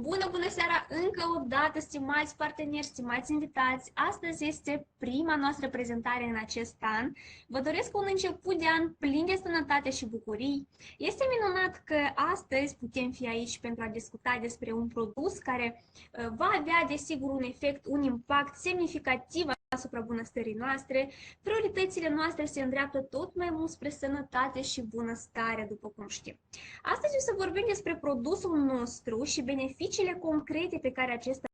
Bună seara încă o dată, stimați parteneri, stimați invitați! Astăzi este prima noastră prezentare în acest an. Vă doresc un început de an plin de sănătate și bucurii. Este minunat că astăzi putem fi aici pentru a discuta despre un produs care va avea, desigur, un efect, un impact semnificativ asupra bunăstării noastre. Prioritățile noastre se îndreaptă tot mai mult spre sănătate și bunăstare, după cum știm. Astăzi o să vorbim despre produsul nostru și beneficiile concrete pe care acesta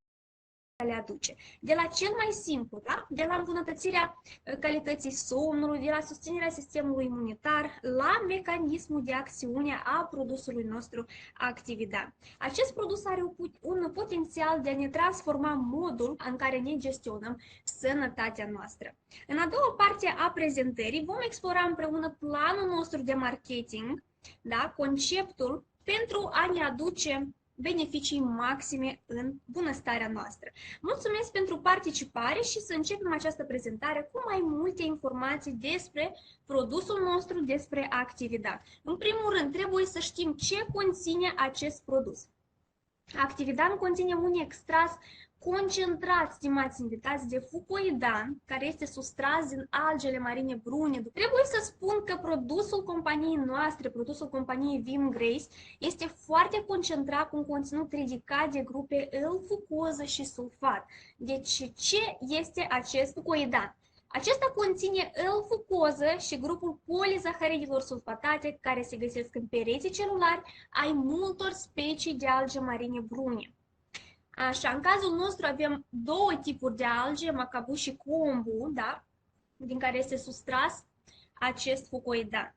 le aduce. De la cel mai simplu, da? De la îmbunătățirea calității somnului, de la susținerea sistemului imunitar, la mecanismul de acțiune a produsului nostru Actividan. Acest produs are un potențial de a ne transforma modul în care ne gestionăm sănătatea noastră. În a doua parte a prezentării vom explora împreună planul nostru de marketing, da? Conceptul pentru a ne aduce beneficii maxime în bunăstarea noastră. Mulțumesc pentru participare și să începem această prezentare cu mai multe informații despre produsul nostru, despre Actividan. În primul rând, trebuie să știm ce conține acest produs. Actividan conține un extras concentrat, stimați invitați, de fucoidan, care este sustras din algele marine brune. Trebuie să spun că produsul companiei noastre, produsul companiei Vim Grace, este foarte concentrat cu un conținut ridicat de grupe L-fucoză și sulfat. Deci, ce este acest fucoidan? Acesta conține L-fucoză și grupul polizaharidilor sulfatate care se găsesc în pereții celulari ai multor specii de alge marine brune. Așa, în cazul nostru avem două tipuri de alge, macabu și combu, da? Din care este sustras acest fucoidan.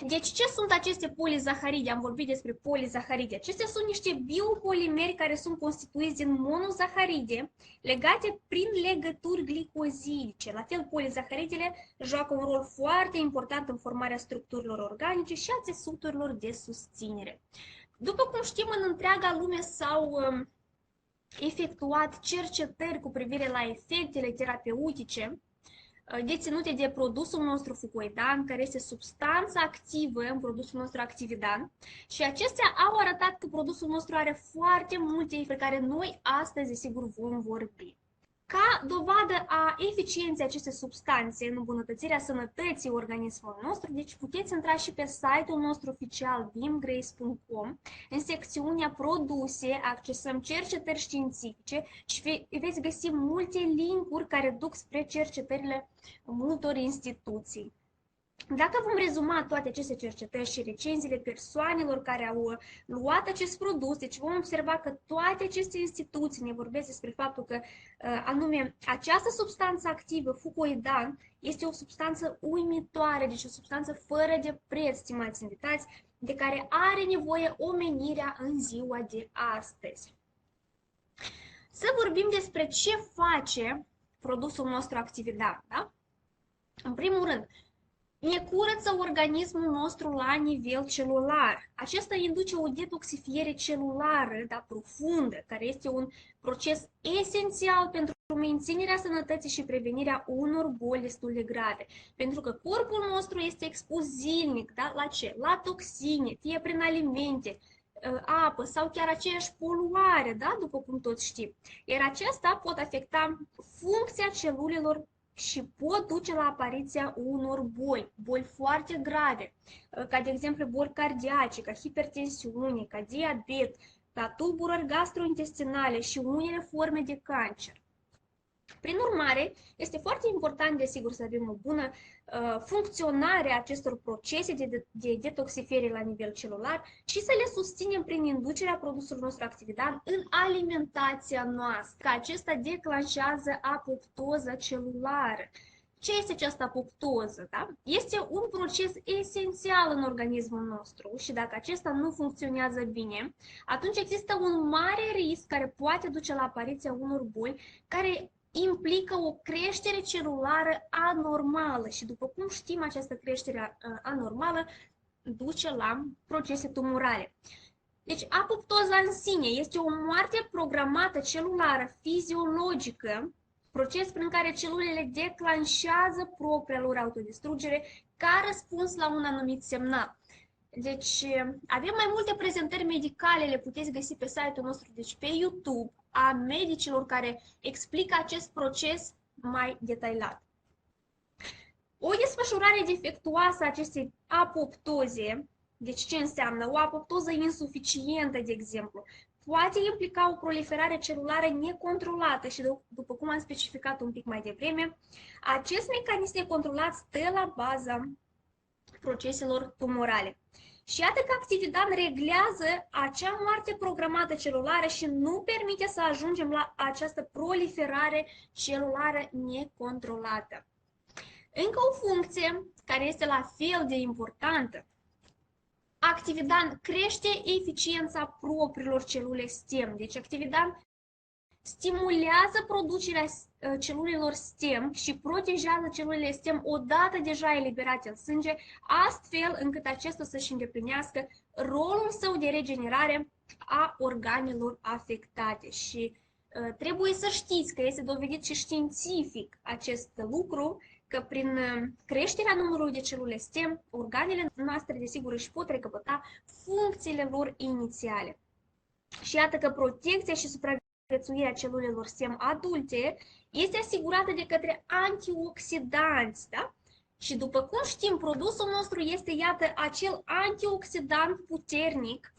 Deci, ce sunt aceste polizaharide? Am vorbit despre polizaharide. Acestea sunt niște biopolimeri care sunt constituiți din monozaharide legate prin legături glicozidice. La fel, polizaharidele joacă un rol foarte important în formarea structurilor organice și a țesuturilor de susținere. După cum știm, în întreaga lume s-au efectuat cercetări cu privire la efectele terapeutice deținute de produsul nostru fucoidan, care este substanța activă în produsul nostru Actividan, și acestea au arătat că produsul nostru are foarte multe efecte pe care noi astăzi, desigur, vom vorbi. Ca dovadă a eficienței acestei substanțe în îmbunătățirea sănătății organismului nostru, deci puteți intra și pe site-ul nostru oficial vimgrace.com. În secțiunea produse accesăm cercetări științifice și veți găsi multe linkuri care duc spre cercetările multor instituții. Dacă vom rezuma toate aceste cercetări și recenziile persoanelor care au luat acest produs, deci vom observa că toate aceste instituții ne vorbesc despre faptul că anume această substanță activă, fucoidan, este o substanță uimitoare, deci o substanță fără de preț, stimați invitați, de care are nevoie omenirea în ziua de astăzi. Să vorbim despre ce face produsul nostru Actividan, da? În primul rând, ne curăță organismul nostru la nivel celular. Acesta induce o detoxifiere celulară, dar profundă, care este un proces esențial pentru menținerea sănătății și prevenirea unor boli destul de grave. Pentru că corpul nostru este expus zilnic, da? La ce? La toxine, fie prin alimente, apă sau chiar aceeași poluare, da? După cum toți știm. Iar aceasta pot afecta funcția celulelor și pot duce la apariția unor boli foarte grave, ca de exemplu boli cardiace, ca hipertensiune, ca diabet, ca tulburări gastrointestinale și unele forme de cancer. Prin urmare, este foarte important, desigur, să avem o bună funcționare a acestor procese de detoxifiere la nivel celular și să le susținem prin inducerea produsului nostru Actividan în alimentația noastră, că acesta declanșează apoptoza celulară. Ce este această apoptoză? Da? Este un proces esențial în organismul nostru și dacă acesta nu funcționează bine, atunci există un mare risc care poate duce la apariția unor boli care implică o creștere celulară anormală și, după cum știm, această creștere anormală duce la procese tumorale. Deci, apoptoza în sine este o moarte programată celulară fiziologică, proces prin care celulele declanșează propria lor autodistrugere ca răspuns la un anumit semnal. Deci, avem mai multe prezentări medicale, le puteți găsi pe site-ul nostru, deci pe YouTube, a medicilor care explică acest proces mai detaliat. O desfășurare defectuoasă a acestei apoptoze, deci ce înseamnă? O apoptoză insuficientă, de exemplu, poate implica o proliferare celulară necontrolată și, după cum am specificat un pic mai devreme, acest mecanism necontrolat stă la baza proceselor tumorale. Și iată că Actividan reglează acea moarte programată celulară și nu permite să ajungem la această proliferare celulară necontrolată. Încă o funcție care este la fel de importantă. Actividan crește eficiența propriilor celule stem. Deci Actividan stimulează producerea celulelor stem și protejează celulele stem odată deja eliberate în sânge, astfel încât acesta să-și îndeplinească rolul său de regenerare a organelor afectate. Și trebuie să știți că este dovedit și științific acest lucru, că prin creșterea numărului de celule stem, organele noastre, desigur, își pot recăpăta funcțiile lor inițiale. Și iată că protecția și supraviețuirea celulelor stem adulte este asigurată de către antioxidanți, da? Și după cum știm, produsul nostru este, iată, acel antioxidant puternic.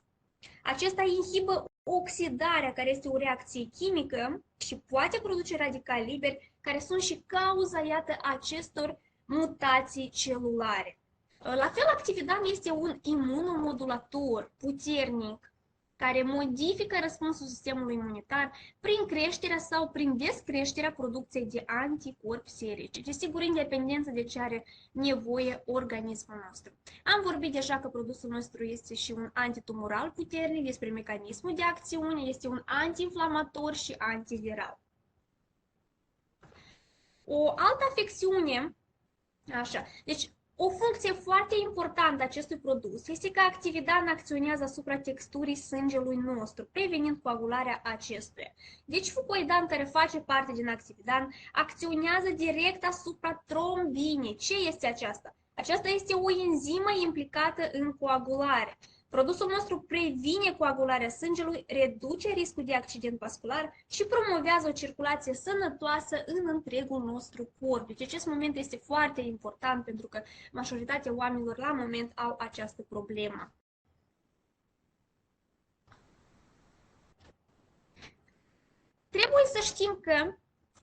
Acesta inhibă oxidarea, care este o reacție chimică și poate produce radicali liberi, care sunt și cauza, iată, acestor mutații celulare. La fel, Actividan este un imunomodulator puternic, care modifică răspunsul sistemului imunitar prin creșterea sau prin descreșterea producției de anticorpi serici. Deci, sigur, independență de ce are nevoie organismul nostru. Am vorbit deja că produsul nostru este și un antitumoral puternic, despre mecanismul de acțiune, este un antiinflamator și antiviral. O altă afecțiune, așa, deci o funcție foarte importantă a acestui produs este că Actividan acționează asupra texturii sângelui nostru, prevenind coagularea acestuia. Deci fucoidan, care face parte din Actividan, acționează direct asupra trombinei. Ce este aceasta? Aceasta este o enzimă implicată în coagulare. Produsul nostru previne coagularea sângelui, reduce riscul de accident vascular și promovează o circulație sănătoasă în întregul nostru corp. Deci acest moment este foarte important pentru că majoritatea oamenilor la moment au această problemă. Trebuie să știm că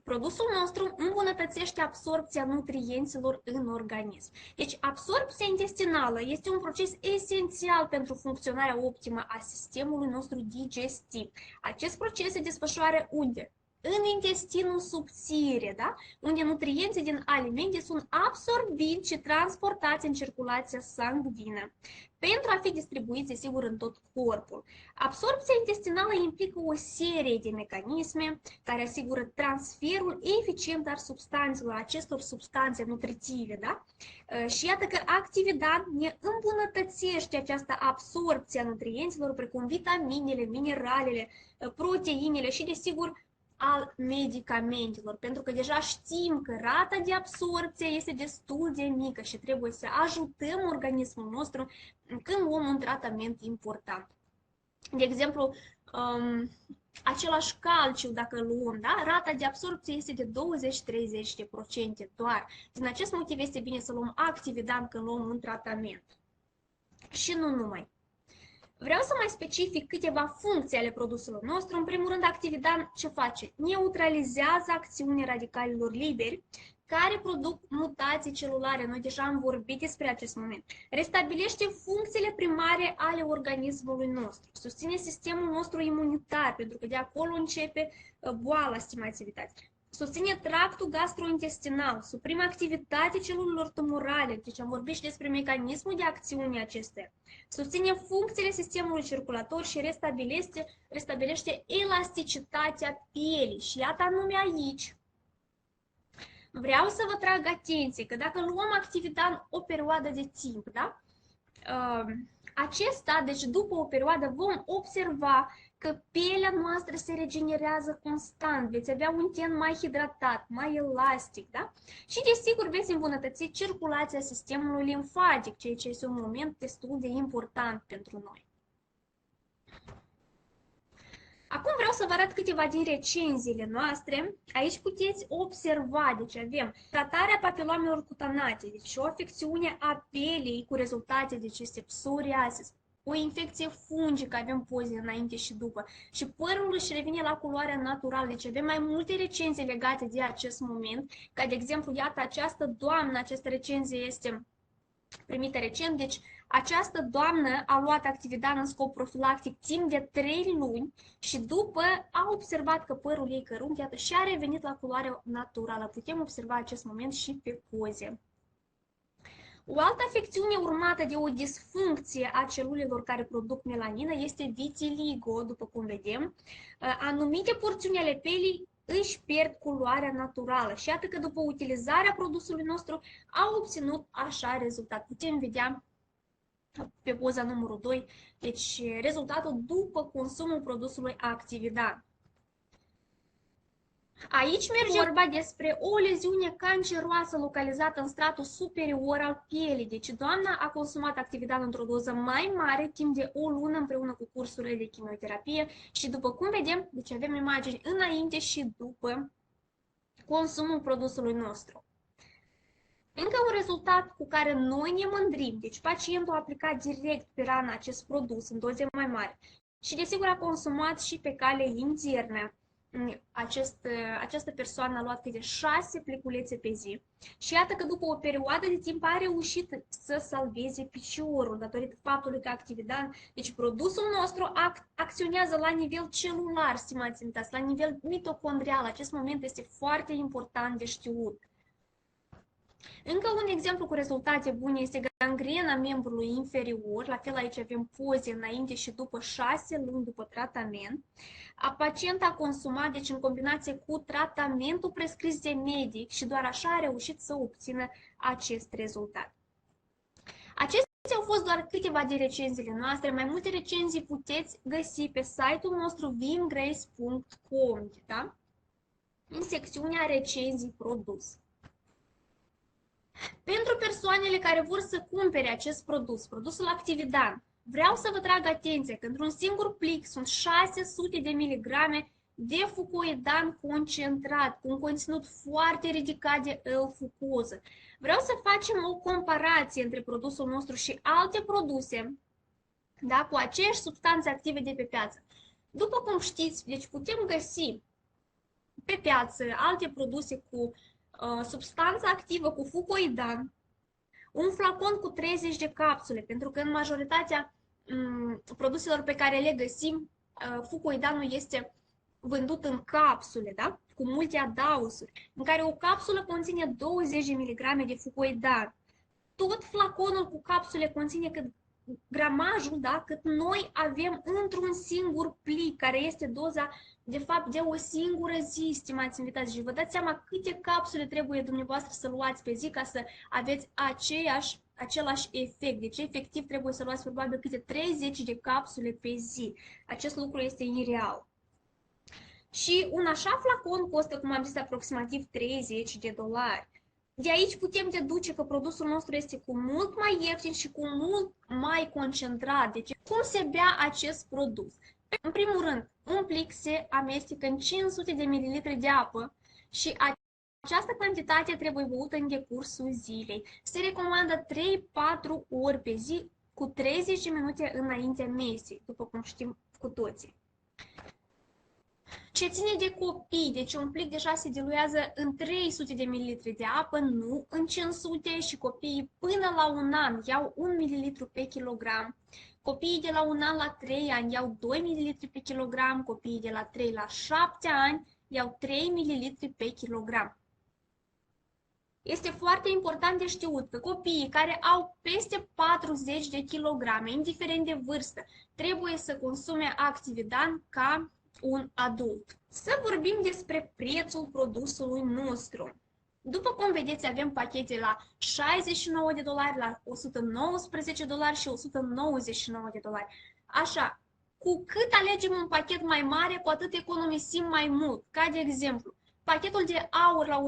produsul nostru îmbunătățește absorbția nutrienților în organism. Deci, absorbția intestinală este un proces esențial pentru funcționarea optimă a sistemului nostru digestiv. Acest proces se desfășoară unde? În intestinul subțire, da? Unde nutrienții din alimente sunt absorbiți și transportați în circulația sanguină pentru a fi distribuiți, desigur, în tot corpul. Absorbția intestinală implică o serie de mecanisme care asigură transferul eficient al substanțelor, acestor substanțe nutritive, da? Și iată că Actividan ne îmbunătățește această absorbție a nutrienților, precum vitaminele, mineralele, proteinele și, desigur, al medicamentelor, pentru că deja știm că rata de absorbție este destul de mică și trebuie să ajutăm organismul nostru când luăm un tratament important. De exemplu, același calciu, dacă îl luăm, da? Rata de absorbție este de 20-30% doar. Din acest motiv este bine să luăm Actividan când luăm un tratament. Și nu numai. Vreau să mai specific câteva funcții ale produsului nostru. În primul rând, Actividan ce face? Neutralizează acțiunea radicalilor liberi care produc mutații celulare. Noi deja am vorbit despre acest moment. Restabilește funcțiile primare ale organismului nostru. Susține sistemul nostru imunitar, pentru că de acolo începe boala, stimați invitați. Susține tractul gastrointestinal, suprimă activitatea celulelor tumorale, deci am vorbit și despre mecanismul de acțiune acestea. Susține funcțiile sistemului circulator și restabilește elasticitatea pielii. Și iată anume aici. Vreau să vă trag atenție că dacă luăm Actividan o perioadă de timp, da? Acesta, deci după o perioadă, vom observa că pielea noastră se regenerează constant, veți avea un ten mai hidratat, mai elastic, da? Și desigur veți îmbunătăți circulația sistemului limfatic, ceea ce este un moment destul de important pentru noi. Acum vreau să vă arăt câteva din recenziile noastre. Aici puteți observa, deci avem tratarea papilomelor cutanate, deci o afecțiune a pielii cu rezultate, deci este psoriasis, o infecție fungică, avem poze înainte și după, și părul își revine la culoarea naturală, deci avem mai multe recenzii legate de acest moment, ca de exemplu, iată, această doamnă, această recenzie este primită recent, deci această doamnă a luat Actividan în scop profilactic timp de 3 luni și după a observat că părul ei cărunt, iată, și a revenit la culoarea naturală. Putem observa acest moment și pe poze. O altă afecțiune urmată de o disfuncție a celulelor care produc melanină este vitiligo, după cum vedem. Anumite porțiuni ale pielii își pierd culoarea naturală și iată că după utilizarea produsului nostru au obținut așa rezultat. Putem vedea pe poza numărul 2, deci rezultatul după consumul produsului Actividan. Aici merge vorba despre o leziune canceroasă localizată în stratul superior al pielii. Deci doamna a consumat Actividan într-o doză mai mare timp de o lună împreună cu cursurile de chimioterapie și după cum vedem, deci avem imagini înainte și după consumul produsului nostru. Încă un rezultat cu care noi ne mândrim, deci pacientul a aplicat direct pe rană acest produs în doze mai mari și desigur a consumat și pe cale internă. Această persoană a luat câte 6 pliculețe pe zi și iată că după o perioadă de timp a reușit să salveze piciorul datorită faptului că Actividan, deci produsul nostru acționează la nivel celular, stimați invitați, la nivel mitocondrial. Acest moment este foarte important de știut. Încă un exemplu cu rezultate bune este gangrena membrului inferior, la fel aici avem poze înainte și după 6 luni după tratament. Pacienta a consumat, deci în combinație cu tratamentul prescris de medic și doar așa a reușit să obțină acest rezultat. Acestea au fost doar câteva din recenziile noastre, mai multe recenzii puteți găsi pe site-ul nostru vimgrace.com, da? În secțiunea recenzii produs. Pentru persoanele care vor să cumpere acest produs, produsul Actividan, vreau să vă trag atenția că într-un singur plic sunt 600 de miligrame de fucoidan concentrat, cu un conținut foarte ridicat de L-fucoză. Vreau să facem o comparație între produsul nostru și alte produse, da, cu aceeași substanțe active de pe piață. După cum știți, deci putem găsi pe piață alte produse cu substanța activă cu fucoidan, un flacon cu 30 de capsule, pentru că în majoritatea produselor pe care le găsim, fucoidanul este vândut în capsule, da? Cu multe adaosuri, în care o capsulă conține 20 de mg de fucoidan. Tot flaconul cu capsule conține gramajul, da, cât noi avem într-un singur plic, care este doza, de fapt, de o singură zi, stimați invitați. Și vă dați seama câte capsule trebuie dumneavoastră să luați pe zi ca să aveți același efect. Deci, efectiv, trebuie să luați probabil câte 30 de capsule pe zi. Acest lucru este ireal. Și un așa flacon costă, cum am zis, aproximativ $30. De aici putem deduce că produsul nostru este cu mult mai ieftin și cu mult mai concentrat. Deci, cum se bea acest produs? În primul rând, un plic se amestecă în 500 de ml de apă și această cantitate trebuie băută în decursul zilei. Se recomandă 3-4 ori pe zi cu 30 de minute înaintea mesei, după cum știm cu toții. Ce ține de copii, deci un plic deja se diluează în 300 de ml de apă, nu în 500, și copiii până la 1 an iau 1 ml pe kilogram. Copiii de la 1 an la 3 ani iau 2 ml pe kilogram, copiii de la 3 la 7 ani iau 3 ml pe kilogram. Este foarte important de știut că copiii care au peste 40 de kilograme, indiferent de vârstă, trebuie să consume Actividan ca un adult. Să vorbim despre prețul produsului nostru. După cum vedeți, avem pachete la $69, la $119 și $199. Așa, cu cât alegem un pachet mai mare, cu atât economisim mai mult. Ca de exemplu, pachetul de aur la $199,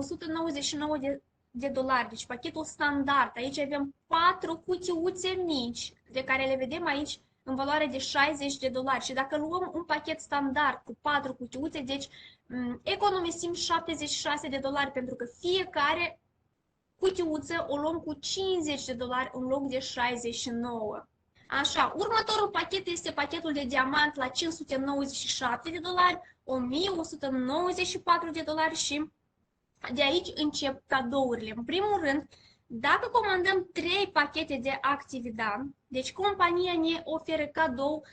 deci pachetul standard. Aici avem 4 cutiuțe mici, de care le vedem aici în valoare de $60. Și dacă luăm un pachet standard cu 4 cutiuțe, deci economisim $76 pentru că fiecare cutiuță o luăm cu $50 în loc de 69. Așa, următorul pachet este pachetul de diamant la $597, $1194 și de aici încep cadourile. În primul rând, dacă comandăm 3 pachete de Actividan, deci compania ne oferă cadou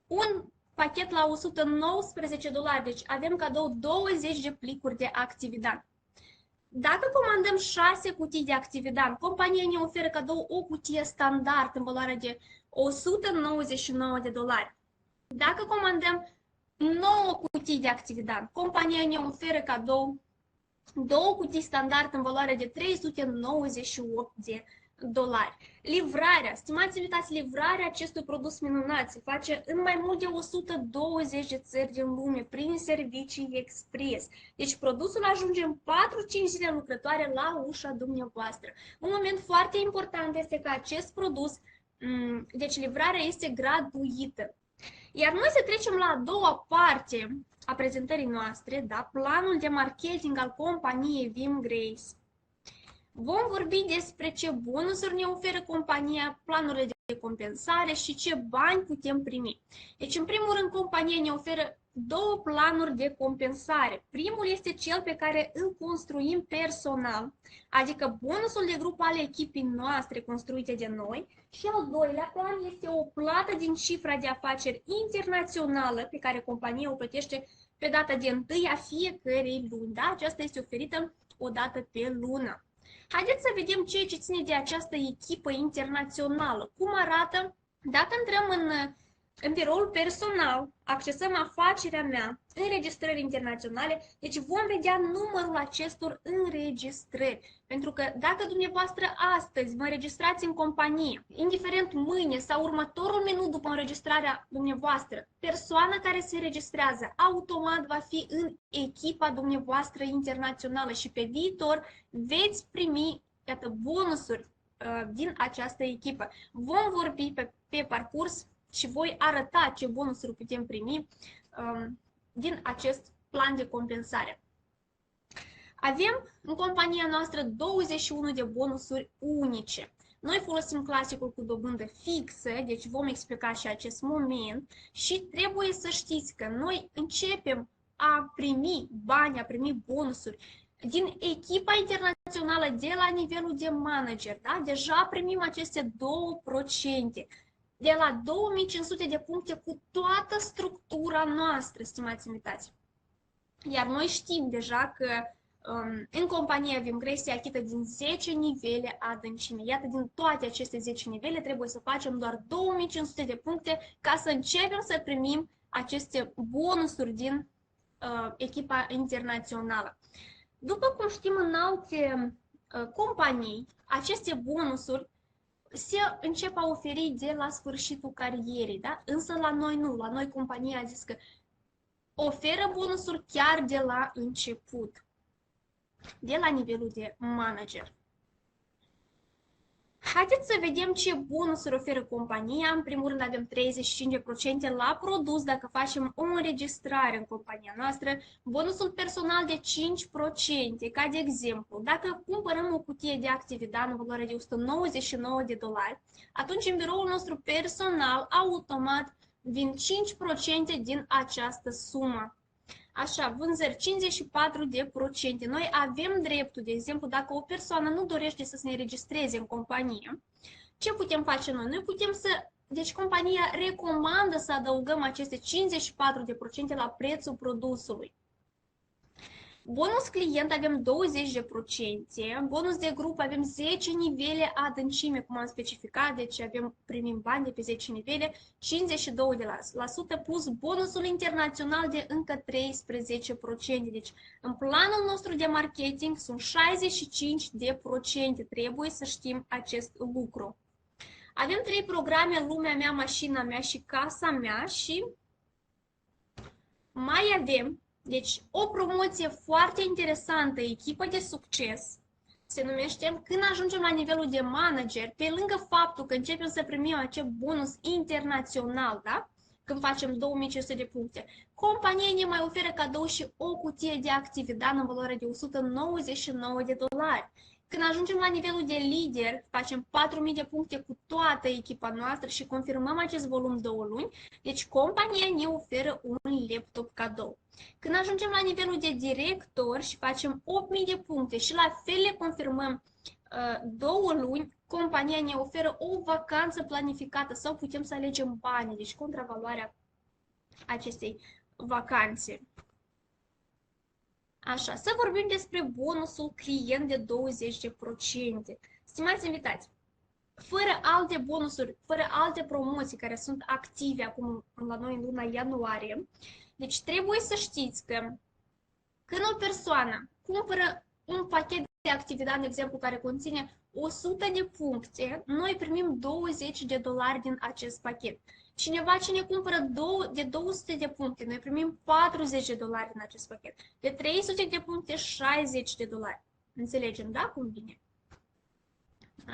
un pachet la $119, deci avem cadou 20 de plicuri de Actividan. Dacă comandăm 6 cutii de Actividan, compania ne oferă cadou o cutie standard în valoare de $199. Dacă comandăm 9 cutii de Actividan, compania ne oferă cadou 2 cutii standard în valoare de $398. Livrarea, stimați invitați, livrarea acestui produs minunat se face în mai mult de 120 de țări din lume prin servicii expres. Deci produsul ajunge în 4-5 zile lucrătoare la ușa dumneavoastră. Un moment foarte important este că acest produs, deci livrarea este gratuită. Iar noi să trecem la a doua parte a prezentării noastre, da? Planul de marketing al companiei Vim Grace. Vom vorbi despre ce bonusuri ne oferă compania, planurile de compensare și ce bani putem primi. Deci, în primul rând, compania ne oferă 2 planuri de compensare. Primul este cel pe care îl construim personal, adică bonusul de grup al echipii noastre construite de noi, și al doilea plan este o plată din cifra de afaceri internațională pe care compania o plătește pe data de 1 a fiecărei luni. Da? Aceasta este oferită o dată pe lună. Haideți să vedem ceea ce ține de această echipă internațională. Cum arată? Dacă intrăm în biroul personal, accesăm afacerea mea, înregistrări internaționale, deci vom vedea numărul acestor înregistrări. Pentru că dacă dumneavoastră astăzi vă înregistrați în companie, indiferent mâine sau următorul minut după înregistrarea dumneavoastră, persoana care se înregistrează automat va fi în echipa dumneavoastră internațională și pe viitor veți primi, iată, bonusuri din această echipă. Vom vorbi pe parcurs și voi arăta ce bonusuri putem primi din acest plan de compensare. Avem în compania noastră 21 de bonusuri unice. Noi folosim clasicul cu dobândă fixă, deci vom explica și acest moment și trebuie să știți că noi începem a primi bani, a primi bonusuri din echipa internațională de la nivelul de manager. Da? Deja primim aceste 2%. De la 2500 de puncte cu toată structura noastră, stimați invitați. Iar noi știm deja că în compania Vim Grace se achită din 10 nivele adâncime. Iată, din toate aceste 10 nivele trebuie să facem doar 2500 de puncte ca să începem să primim aceste bonusuri din echipa internațională. După cum știm, în alte companii, aceste bonusuri se încep a oferi de la sfârșitul carierei, da? Însă la noi nu, la noi compania a zis că oferă bonusuri chiar de la început, de la nivelul de manager. Haideți să vedem ce bonusuri oferă compania. În primul rând avem 35% la produs dacă facem o înregistrare în compania noastră, bonusul personal de 5%, ca de exemplu, dacă cumpărăm o cutie de Actividan în valoare de $199, atunci în biroul nostru personal automat vin 5% din această sumă. Așa, vânzări 54%. Noi avem dreptul, de exemplu, dacă o persoană nu dorește să se înregistreze în companie, ce putem face noi? Noi putem să... Deci compania recomandă să adăugăm aceste 54% la prețul produsului. Bonus client avem 20%, bonus de grup avem 10 nivele adâncime, cum am specificat, deci primim bani de pe 10 nivele, 52%, plus bonusul internațional de încă 13%. Deci în planul nostru de marketing sunt 65%, trebuie să știm acest lucru. Avem 3 programe, lumea mea, mașina mea și casa mea și mai avem, deci, o promoție foarte interesantă, echipă de succes, se numește când ajungem la nivelul de manager, pe lângă faptul că începem să primim acel bonus internațional, da? Când facem 2500 de puncte, compania ne mai oferă cadou și o cutie de activitate în valoare de $199. Când ajungem la nivelul de lider, facem 4000 de puncte cu toată echipa noastră și confirmăm acest volum 2 luni, deci compania ne oferă un laptop cadou. Când ajungem la nivelul de director și facem 8000 de puncte și la fel le confirmăm 2 luni, compania ne oferă o vacanță planificată sau putem să alegem banii, deci contravaloarea acestei vacanțe. Așa, să vorbim despre bonusul client de 20%. Stimați invitați, fără alte bonusuri, fără alte promoții care sunt active acum la noi în luna ianuarie, deci trebuie să știți că când o persoană cumpără un pachet de activitate, de exemplu, care conține 100 de puncte, noi primim $20 din acest pachet. Cineva ce ne cumpără de 200 de puncte, noi primim $40 din acest pachet. De 300 de puncte, $60. Înțelegem, da? Cum vine?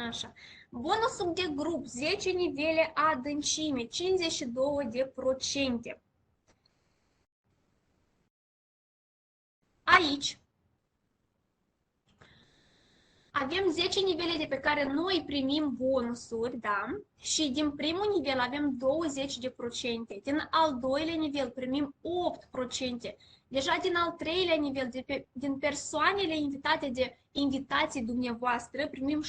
Așa. Bonusul de grup, 10 nivele adâncime, 52%. Aici avem 10 nivele de pe care noi primim bonusuri, da? Și din primul nivel avem 20%. Din al doilea nivel primim 8%. Deja din al treilea nivel, din persoanele invitate de invitații dumneavoastră, primim 7%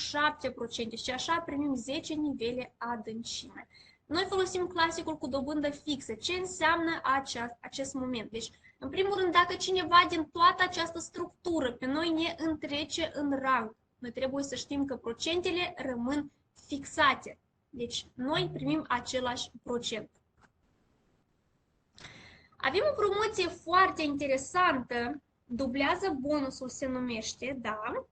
și așa primim 10 nivele adâncime. Noi folosim clasicul cu dobândă fixă. Ce înseamnă acest moment? Deci, în primul rând, dacă cineva din toată această structură pe noi ne întrece în rang, noi trebuie să știm că procentele rămân fixate. Deci, noi primim același procent. Avem o promoție foarte interesantă, dublează bonusul se numește, da?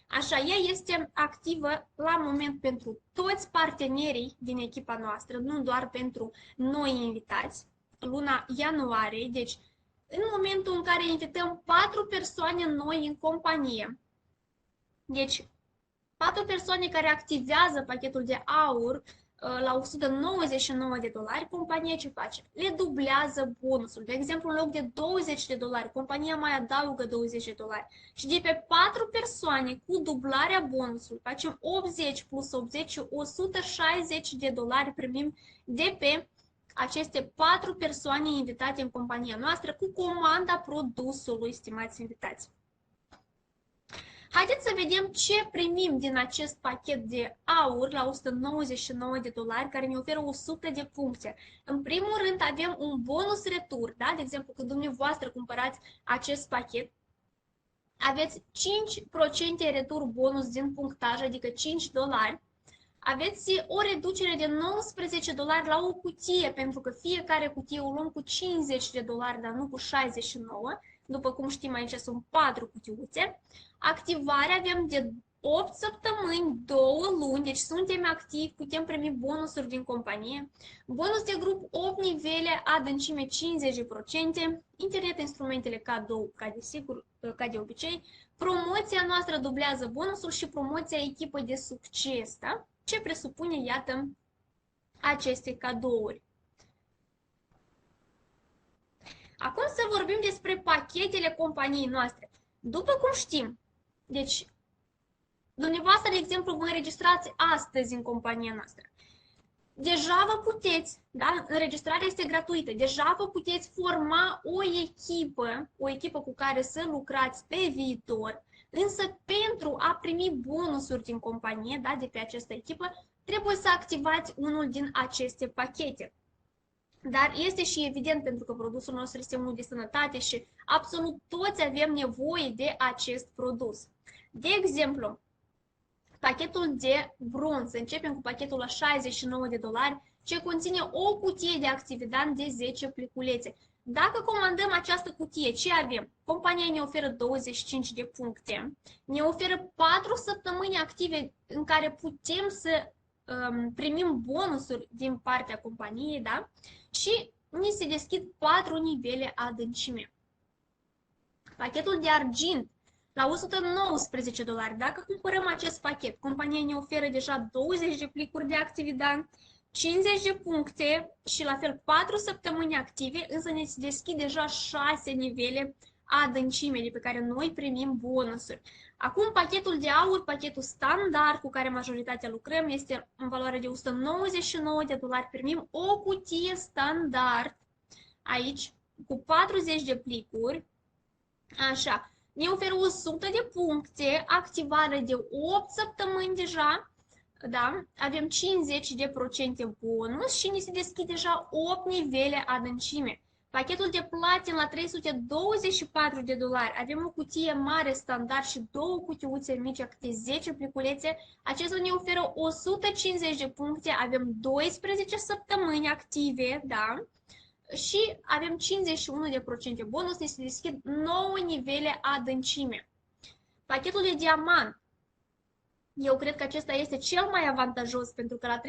Așa, ea este activă la moment pentru toți partenerii din echipa noastră, nu doar pentru noi invitați, luna ianuarie. Deci, în momentul în care invităm 4 persoane noi în companie, deci 4 persoane care activează pachetul de aur la $199, compania ce face? Le dublează bonusul. De exemplu, în loc de $20, compania mai adaugă $20. Și de pe 4 persoane cu dublarea bonusului, facem 80 plus 80, $160 primim de pe aceste 4 persoane invitate în compania noastră cu comanda produsului, stimați invitați. Haideți să vedem ce primim din acest pachet de aur la $199, care ne oferă 100 de puncte. În primul rând avem un bonus retur, da? De exemplu, când dumneavoastră cumpărați acest pachet, aveți 5% retur bonus din punctaj, adică $5. Aveți o reducere de $19 la o cutie, pentru că fiecare cutie o luăm cu $50, dar nu cu 69. După cum știm, aici sunt 4 cutiuțe. Activarea avem de 8 săptămâni, 2 luni, deci suntem activi, putem primi bonusuri din companie. Bonus de grup 8 nivele, adâncime 50%, internet, instrumentele cadou, ca de obicei. Promoția noastră dublează bonusul și promoția echipă de succes, da? Ce presupune, iată, aceste cadouri. Acum să vorbim despre pachetele companiei noastre. După cum știm, deci, dumneavoastră, de exemplu, vă înregistrați astăzi în compania noastră. Deja vă puteți, da? Înregistrarea este gratuită, deja vă puteți forma o echipă cu care să lucrați pe viitor, însă pentru a primi bonusuri din companie, da, de pe această echipă, trebuie să activați unul din aceste pachete. Dar este și evident pentru că produsul nostru este unul de sănătate și absolut toți avem nevoie de acest produs. De exemplu, pachetul de brunz, începem cu pachetul la $69, ce conține o cutie de Actividan de 10 pliculețe. Dacă comandăm această cutie, ce avem? Compania ne oferă 25 de puncte, ne oferă 4 săptămâni active în care putem să primim bonusuri din partea companiei, da? Și ni se deschid 4 nivele adâncime. Pachetul de argint la $119. Dacă cumpărăm acest pachet, compania ne oferă deja 20 de plicuri de Actividan, 50 de puncte și la fel 4 săptămâni active, însă ne se deschid deja 6 nivele adâncime de pe care noi primim bonusuri. Acum pachetul de aur, pachetul standard cu care majoritatea lucrăm, este în valoare de $199. Primim o cutie standard aici cu 40 de plicuri. Așa, ne oferă 100 de puncte, activare de 8 săptămâni deja, da? Avem 50% bonus și ni se deschide deja 8 nivele adâncime. Pachetul de platin la $324, avem o cutie mare standard și două cutiuțe mici, câte 10 pliculețe. Acesta ne oferă 150 de puncte, avem 12 săptămâni active, da? Și avem 51% bonus, ne se deschid 9 nivele adâncime. Pachetul de diamant, eu cred că acesta este cel mai avantajos pentru că la $390,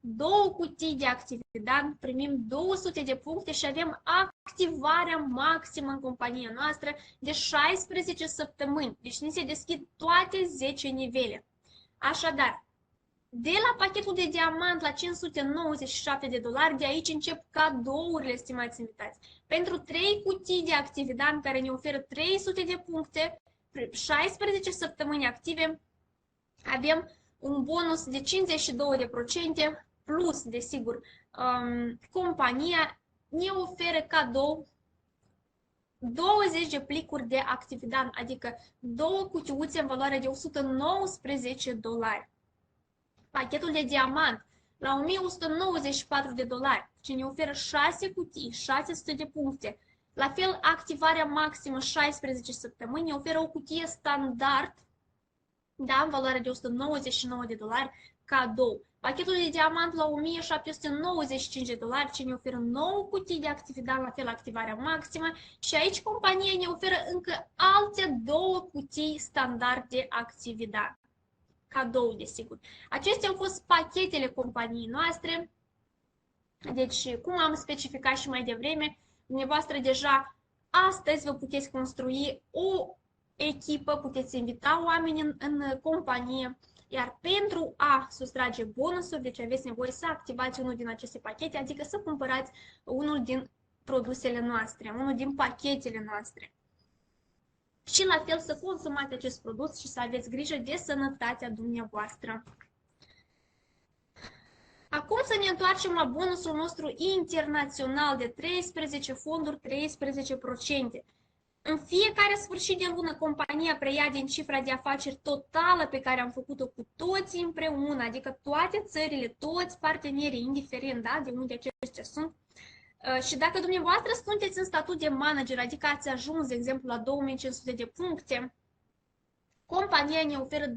două cutii de Actividan, primim 200 de puncte și avem activarea maximă în compania noastră de 16 săptămâni. Deci ni se deschid toate 10 nivele. Așadar, de la pachetul de diamant la $597, de aici încep cadourile, stimați invitați. Pentru 3 cutii de Actividan care ne oferă 300 de puncte, 16 săptămâni active, avem un bonus de 52%, plus, desigur, compania ne oferă cadou 20 de plicuri de Actividan, adică 2 cutiuțe în valoare de $119. Pachetul de diamant la $1.194, ce ne oferă 6 cutii, 600 de puncte. La fel, activarea maximă 16 săptămâni ne oferă o cutie standard, da, în valoare de $199, cadou. Pachetul de diamant la $1.795, ce ne oferă 9 cutii de Actividan, la fel activarea maximă. Și aici compania ne oferă încă alte 2 cutii standard de Actividan. Cadou, desigur. Acestea au fost pachetele companiei noastre. Deci, cum am specificat și mai devreme, dumneavoastră deja astăzi vă puteți construi o echipă, puteți invita oameni în companie, iar pentru a sustrage bonusuri, deci aveți nevoie să activați unul din aceste pachete, adică să cumpărați unul din produsele noastre, unul din pachetele noastre. Și la fel să consumați acest produs și să aveți grijă de sănătatea dumneavoastră. Acum să ne întoarcem la bonusul nostru internațional de 13 fonduri, 13%. În fiecare sfârșit de lună, compania preia din cifra de afaceri totală pe care am făcut-o cu toți împreună, adică toate țările, toți partenerii, indiferent, da, de unde aceștia sunt. Și dacă dumneavoastră sunteți în statut de manager, adică ați ajuns, de exemplu, la 2500 de puncte, compania ne oferă 2%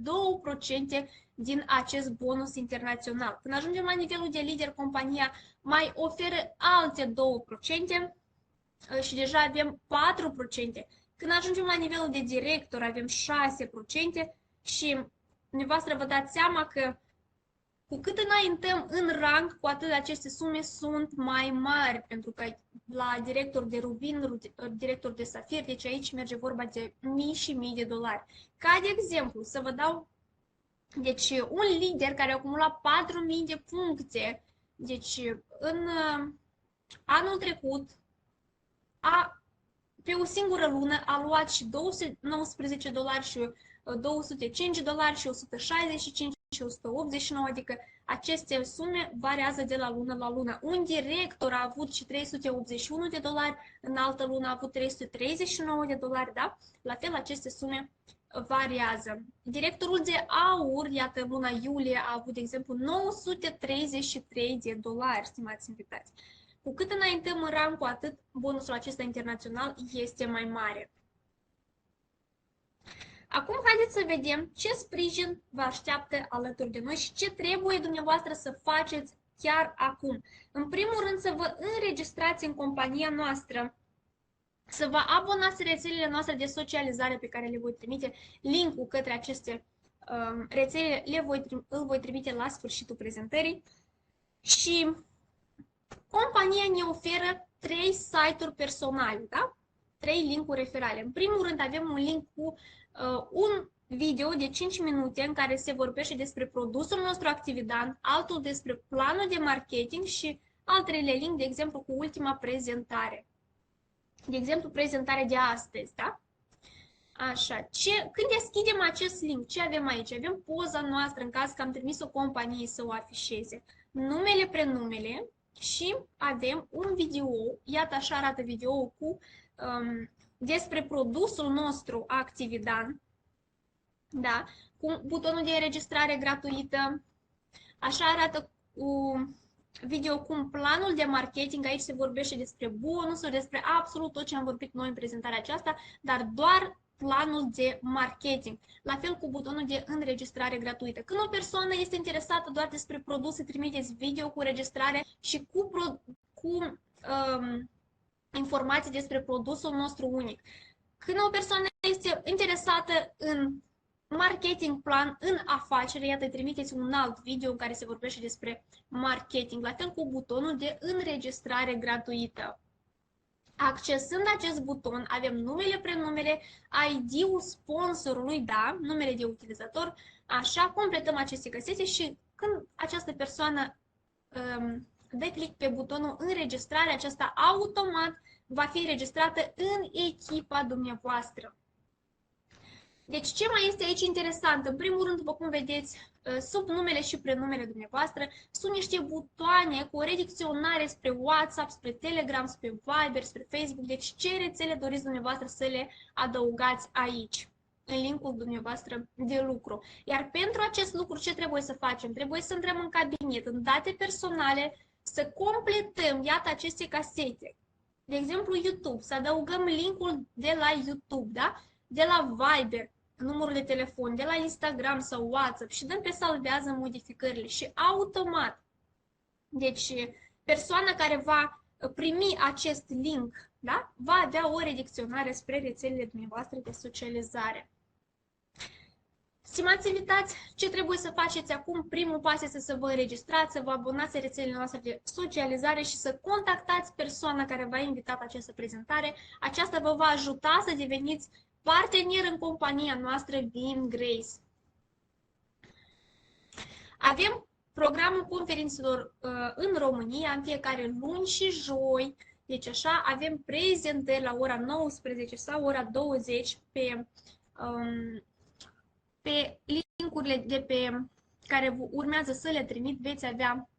din acest bonus internațional. Când ajungem la nivelul de lider, compania mai oferă alte 2% și deja avem 4%. Când ajungem la nivelul de director, avem 6% și dumneavoastră vă dați seama că cu cât înaintăm în rang, cu atât aceste sume sunt mai mari, pentru că la director de rubin, director de safir, deci aici merge vorba de mii și mii de dolari. Ca de exemplu, să vă dau, deci un lider care a acumulat 4.000 de puncte, deci în anul trecut, pe o singură lună a luat și $219 și $205 și $165 189, adică aceste sume variază de la lună la lună. Un director a avut și $381, în altă lună a avut $339, da? La fel, aceste sume variază. Directorul de aur, iată, luna iulie a avut, de exemplu, $933, stimați invitați. Cu cât înaintăm în rang, cu atât bonusul acesta internațional este mai mare. Acum haideți să vedem ce sprijin vă așteaptă alături de noi și ce trebuie dumneavoastră să faceți chiar acum. În primul rând să vă înregistrați în compania noastră, să vă abonați rețelele noastre de socializare pe care le voi trimite, link-ul către aceste rețele îl voi trimite la sfârșitul prezentării. Și compania ne oferă 3 site-uri personale, da? 3 link-uri referale. În primul rând avem un link cu un video de 5 minute în care se vorbește despre produsul nostru Actividan, altul despre planul de marketing și al treilea link, de exemplu, cu ultima prezentare. De exemplu, prezentarea de astăzi, da? Așa, când deschidem acest link, ce avem aici? Avem poza noastră în caz că am trimis-o companiei să o afișeze, numele, prenumele și avem un video, iată așa arată video cu despre produsul nostru Actividan, da? Cu butonul de înregistrare gratuită, așa arată video cu planul de marketing, aici se vorbește despre bonusuri, despre absolut tot ce am vorbit noi în prezentarea aceasta, dar doar planul de marketing. La fel cu butonul de înregistrare gratuită. Când o persoană este interesată doar despre produse, trimiteți video cu înregistrare și cu informații despre produsul nostru unic. Când o persoană este interesată în marketing plan, în afacere, iată, trimiteți un alt video în care se vorbește despre marketing, la fel cu butonul de înregistrare gratuită. Accesând acest buton, avem numele, prenumele, ID-ul sponsorului, da, numele de utilizator, așa, completăm aceste casete și când această persoană dă click pe butonul înregistrare, aceasta automat va fi înregistrată în echipa dumneavoastră. Deci ce mai este aici interesant? În primul rând, după cum vedeți, sub numele și prenumele dumneavoastră, sunt niște butoane cu o redirecționare spre WhatsApp, spre Telegram, spre Viber, spre Facebook. Deci ce rețele doriți dumneavoastră să le adăugați aici, în linkul dumneavoastră de lucru. Iar pentru acest lucru ce trebuie să facem? Trebuie să intrăm în cabinet, în date personale, să completăm, iată, aceste casete. De exemplu, YouTube, să adăugăm linkul de la YouTube, da? De la Viber, numărul de telefon, de la Instagram sau WhatsApp și dăm pe salvează modificările și automat. Deci, persoana care va primi acest link, da? Va avea o redirecționare spre rețelele dumneavoastră de socializare. Stimați invitați, ce trebuie să faceți acum? Primul pas este să vă înregistrați, să vă abonați rețelele noastre de socializare și să contactați persoana care v-a invitat această prezentare. Aceasta vă va ajuta să deveniți partener în compania noastră Vim Grace. Avem programul conferințelor în România în fiecare luni și joi. Deci așa, avem prezentări la ora 19 sau ora 20 pe link-urile de pe care urmează să le trimit, veți avea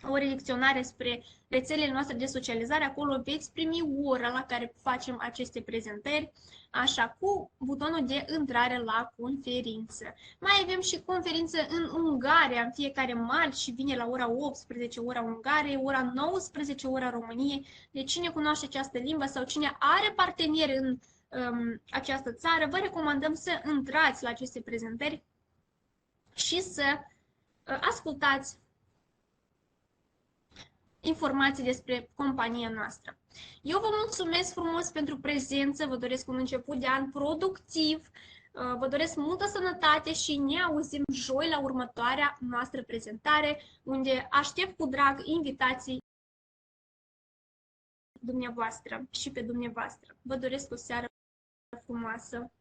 o redirecționare spre rețelele noastre de socializare. Acolo veți primi ora la care facem aceste prezentări, așa, cu butonul de intrare la conferință. Mai avem și conferință în Ungaria, în fiecare marți și vine la ora 18, ora Ungariei, ora 19, ora României. Deci cine cunoaște această limbă sau cine are parteneri în această țară, vă recomandăm să intrați la aceste prezentări și să ascultați informații despre compania noastră. Eu vă mulțumesc frumos pentru prezență, vă doresc un început de an productiv, vă doresc multă sănătate și ne auzim joi la următoarea noastră prezentare, unde aștept cu drag invitații dumneavoastră și pe dumneavoastră. Vă doresc o seară frumoasă!